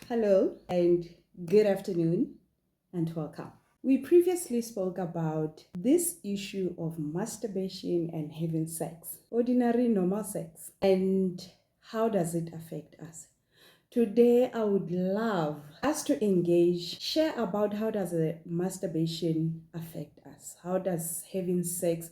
Hello and good afternoon and welcome. We previously spoke about this issue of masturbation and having sex, ordinary normal sex, and how does it affect us. Today I would love us to engage, share about how does masturbation affect us? How does having sex,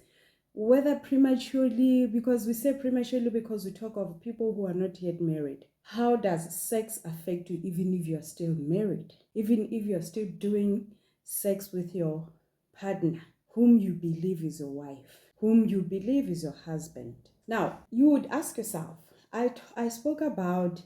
whether prematurely, because we say prematurely because we talk of people who are not yet married. How does sex affect you even if you're still married? Even if you're still doing sex with your partner, whom you believe is your wife, whom you believe is your husband. Now, you would ask yourself, I spoke about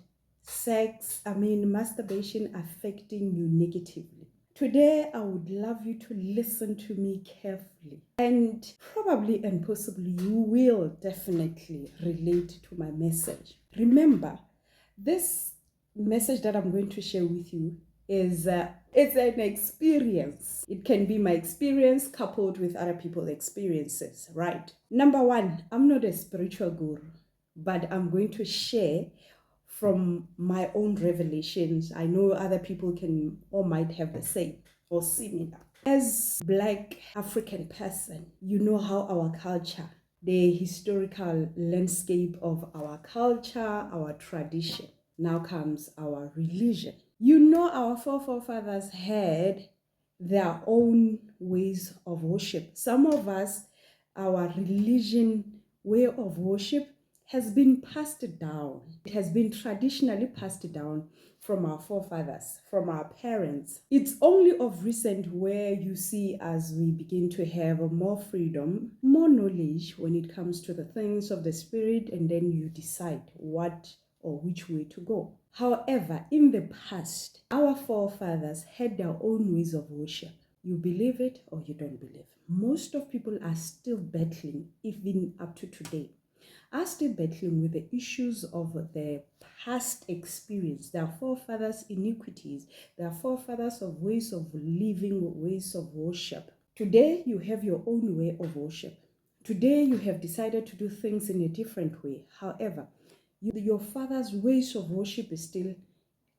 masturbation affecting you negatively. Today, I would love you to listen to me carefully. And probably and possibly you will definitely relate to my message. Remember, this message that I'm going to share with you is it's an experience. It can be my experience coupled with other people's experiences, right? Number one, I'm not a spiritual guru, but I'm going to share from my own revelations. I know other people can or might have the same or similar. As Black African person, you know how our culture, the historical landscape of our culture, our tradition. Now comes our religion. You know our forefathers had their own ways of worship. Some of us, our religion way of worship has been passed down. It has been traditionally passed down from our forefathers, from our parents. It's only of recent where you see as we begin to have more freedom, more knowledge when it comes to the things of the spirit, and then you decide what or which way to go. However, in the past, our forefathers had their own ways of worship. You believe it or you don't believe. Most of people are still battling, even up to today, are still battling with the issues of their past experience, their forefathers' iniquities, their forefathers of ways of living, ways of worship. Today, you have your own way of worship. Today, you have decided to do things in a different way. However, your father's ways of worship is still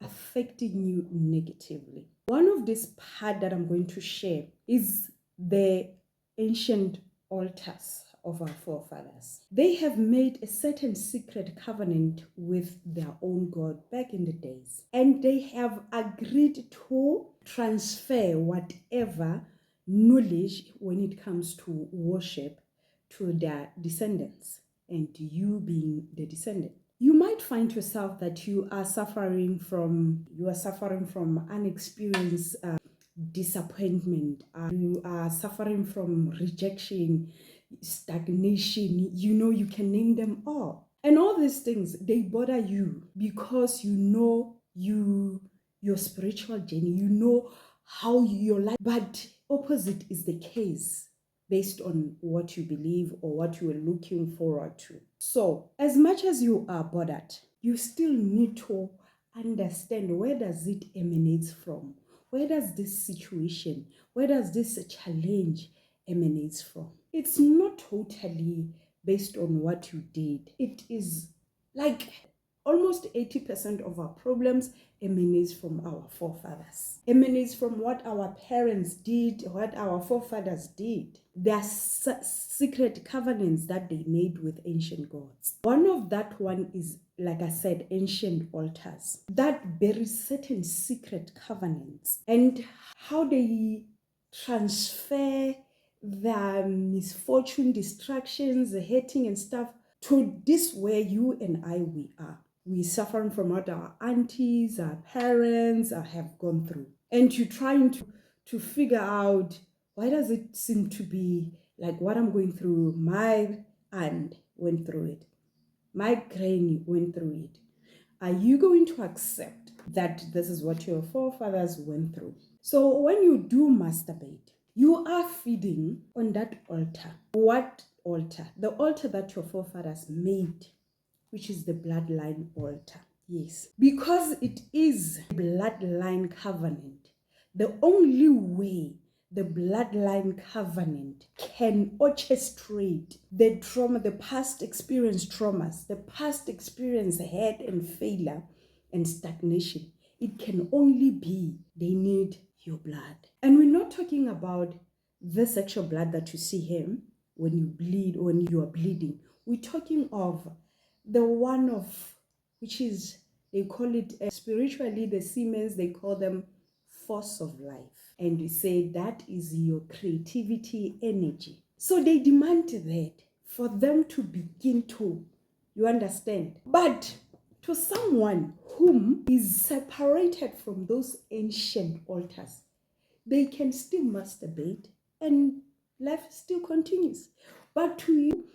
affecting you negatively. One of this part that I'm going to share is the ancient altars of our forefathers. They have made a certain secret covenant with their own God back in the days, and they have agreed to transfer whatever knowledge when it comes to worship to their descendants, and you being the descendant. You might find yourself that you are suffering from unexperienced disappointment. You are suffering from rejection, stagnation. You can name them all. And all these things, they bother you because you know your spiritual journey. You know how your life, but opposite is the case based on what you believe or what you are looking forward to. So, as much as you are bothered, you still need to understand where does it emanate from? Where does this situation, where does this challenge emanate from? It's not totally based on what you did. It is like almost 80% of our problems emanates from our forefathers, emanates from what our parents did, what our forefathers did. There are secret covenants that they made with ancient gods. One of that one is, like I said, ancient altars that bury certain secret covenants, and how they transfer the misfortune, distractions, the hating and stuff to this where you and we are. We suffering from what our aunties, our parents have gone through. And you're trying to figure out, why does it seem to be like what I'm going through? My aunt went through it. My granny went through it. Are you going to accept that this is what your forefathers went through? So when you do masturbate, you are feeding on that altar. What altar? The altar that your forefathers made, which is the bloodline altar. Yes, because it is a bloodline covenant. The only way the bloodline covenant can orchestrate the trauma, the past experience traumas, the past experience hurt and failure and stagnation, it can only be they need your blood. And we're not talking about the sexual blood that you see here when you bleed or when you are bleeding. We're talking of the one of, which is, they call it spiritually, the Siemens, they call them force of life. And we say that is your creativity energy. So they demand that for them to begin to, you understand? But to someone whom is separated from those ancient altars, they can still masturbate and life still continues. But to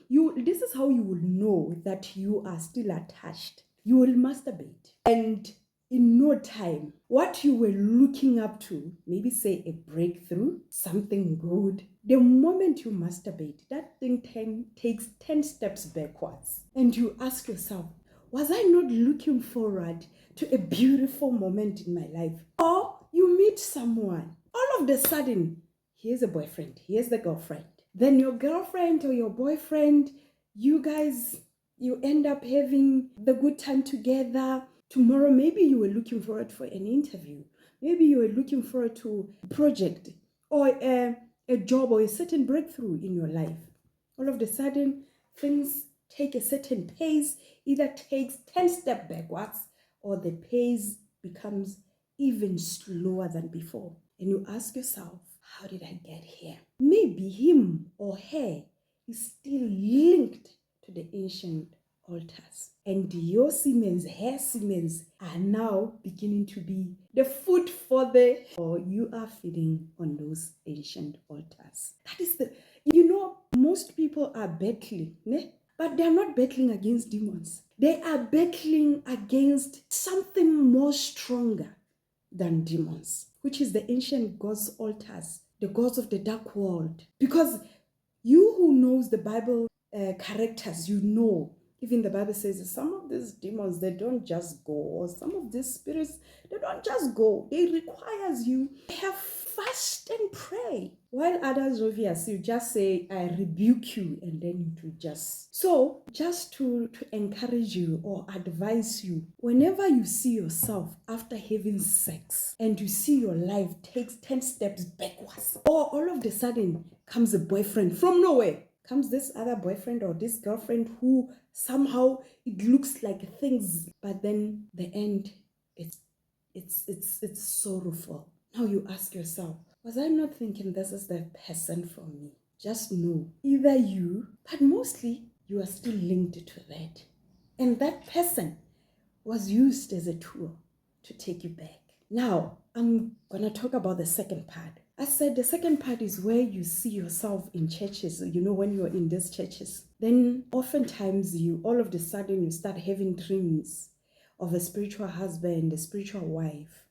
you, this is how you will know that you are still attached. You will masturbate, and in no time, what you were looking up to, maybe say a breakthrough, something good, the moment you masturbate, that thing takes 10 steps backwards. And you ask yourself, was I not looking forward to a beautiful moment in my life? Or you meet someone, all of a sudden, here's a boyfriend, here's the girlfriend. Then your girlfriend or your boyfriend, you guys, you end up having the good time together. Tomorrow, maybe you were looking forward for an interview. Maybe you were looking forward to a project or a job or a certain breakthrough in your life. All of a sudden, things take a certain pace, either takes 10 steps backwards or the pace becomes even slower than before. And you ask yourself, how did I get here? Maybe him or her is still linked to the ancient altars. And your Siemens, her Siemens are now beginning to be the food for or you are feeding on those ancient altars. That is most people are battling, né? But they are not battling against demons. They are battling against something more stronger than demons, which is the ancient gods' altars, the gods of the dark world. Because you who knows the Bible characters, even the Bible says that some of these demons, they don't just go, or some of these spirits, they don't just go. It requires you to have fast and pray. While others, obviously, you just say, I rebuke you, and then you do just. So, just to encourage you or advise you, whenever you see yourself after having sex and you see your life takes 10 steps backwards, or all of a sudden comes a boyfriend from nowhere, comes this other boyfriend or this girlfriend who somehow it looks like things, but then the end, it's sorrowful. Now you ask yourself, was I not thinking this is the person for me? Just know, either you, but mostly you are still linked to that. And that person was used as a tool to take you back. Now, I'm going to talk about the second part. I said the second part is where you see yourself in churches. When you're in these churches, then oftentimes all of a sudden you start having dreams of a spiritual husband, a spiritual wife.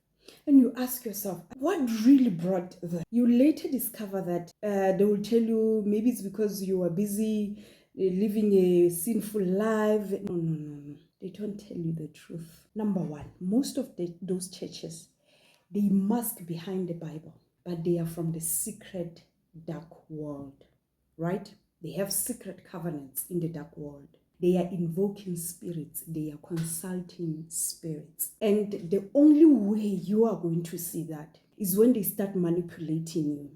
And you ask yourself, what really brought that? You later discover that they will tell you maybe it's because you are busy living a sinful life. No. They don't tell you the truth. Number one, most of those churches, they mask behind the Bible, but they are from the secret dark world, right? They have secret covenants in the dark world. They are invoking spirits. They are consulting spirits. And the only way you are going to see that is when they start manipulating you.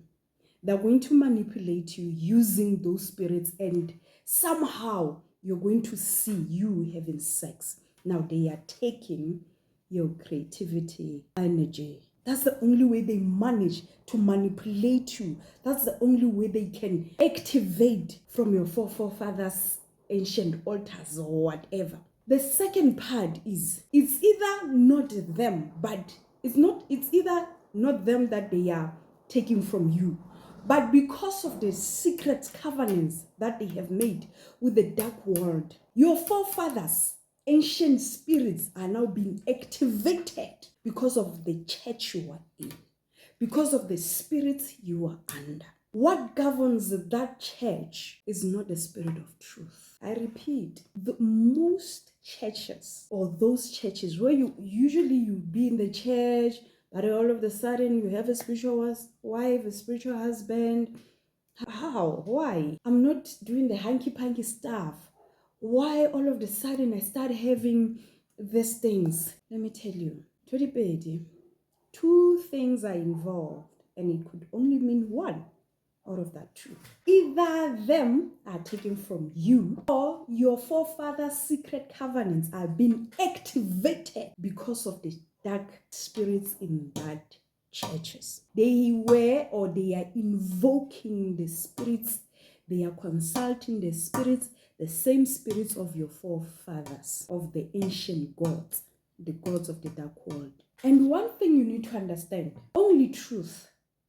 They're going to manipulate you using those spirits, and somehow you're going to see you having sex. Now they are taking your creativity, energy. That's the only way they manage to manipulate you. That's the only way they can activate from your forefathers' ancient altars or whatever. The second part is, it's either not them, but it's either not them that they are taking from you, but because of the secret covenants that they have made with the dark world, your forefathers, ancient spirits, are now being activated because of the church you are in, because of the spirits you are under. What governs that church is not the spirit of truth. I repeat, the most churches, or those churches where you be in the church, but all of a sudden you have a spiritual wife, a spiritual husband. How? Why? I'm not doing the hanky-panky stuff. Why all of a sudden I start having these things? Let me tell you, Todipedi, two things are involved, and it could only mean one out of that two. Either them are taken from you, or your forefathers' secret covenants are being activated because of the dark spirits in that churches. They were, or they are invoking the spirits, they are consulting the spirits, the same spirits of your forefathers, of the ancient gods, the gods of the dark world. And one thing you need to understand, only truth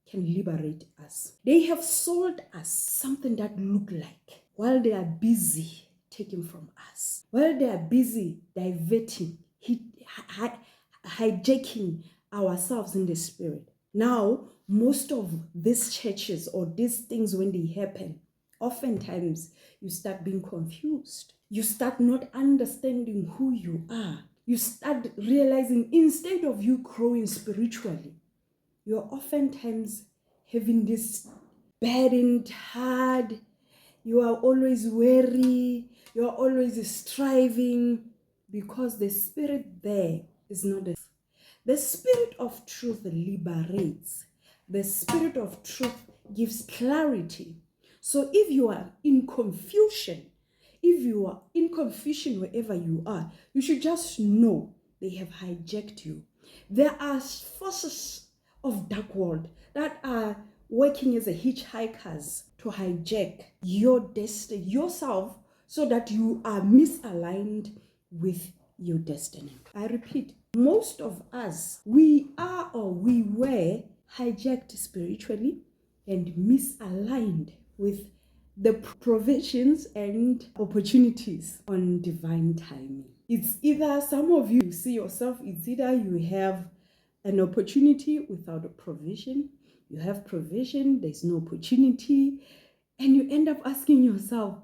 can liberate us. They have sold us something that look like, while they are busy taking from us, while they are busy diverting, hijacking ourselves in the spirit. Now, most of these churches or these things, when they happen, oftentimes you start being confused. You start not understanding who you are. You start realizing, instead of you growing spiritually, you're oftentimes having this burdened heart. You are always weary. You are always striving, because the spirit there is not the spirit of truth liberates. The spirit of truth gives clarity. So if you are in confusion, wherever you are, you should just know they have hijacked you. There are forces of dark world that are working as a hitchhikers to hijack your destiny, yourself, so that you are misaligned with your destiny. I repeat, most of us, we are or we were hijacked spiritually and misaligned with the provisions and opportunities on divine timing. It's either, some of you see yourself, it's either you have an opportunity without a provision, you have provision, there's no opportunity, and you end up asking yourself,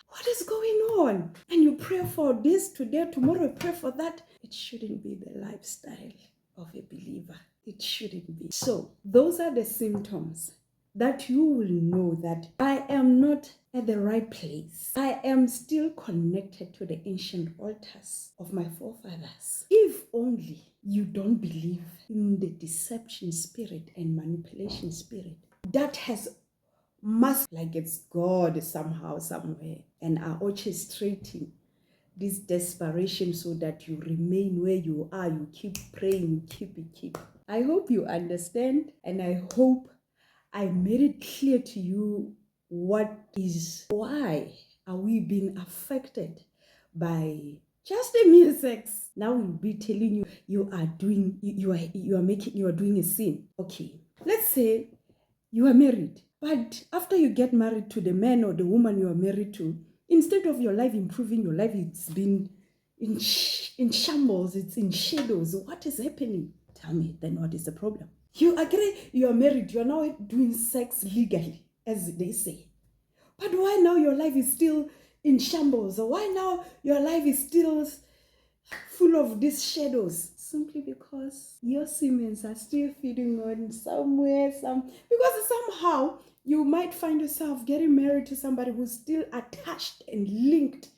what is going on? And you pray for this today, tomorrow you pray for that. It shouldn't be the lifestyle of a believer. It shouldn't be. So those are the symptoms that you will know that I am not at the right place. I am still connected to the ancient altars of my forefathers. If only you don't believe in the deception spirit and manipulation spirit that has like it's God somehow, somewhere, and are orchestrating this desperation so that you remain where you are. You keep praying, you keep. I hope you understand, and I hope I made it clear to you why are we being affected by just a mere sex. Now we'll be telling you are doing a sin. Okay, let's say you are married, but after you get married to the man or the woman you are married to, instead of your life improving, your life it's been in shambles, it's in shadows. What is happening? Tell me, then what is the problem? You agree you are married, you are now doing sex legally, as they say. But why now your life is still in shambles? Or why now your life is still full of these shadows? Simply because your Siemens are still feeding on somewhere, because somehow you might find yourself getting married to somebody who's still attached and linked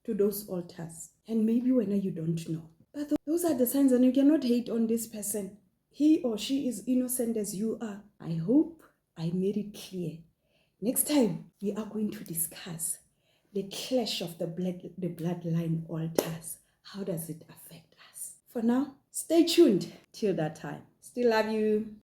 to those altars. And maybe when you don't know. But those are the signs, and you cannot hate on this person. He or she is innocent as you are. I hope I made it clear. Next time, we are going to discuss the clash of the bloodline altars. How does it affect us? For now, stay tuned till that time. Still love you.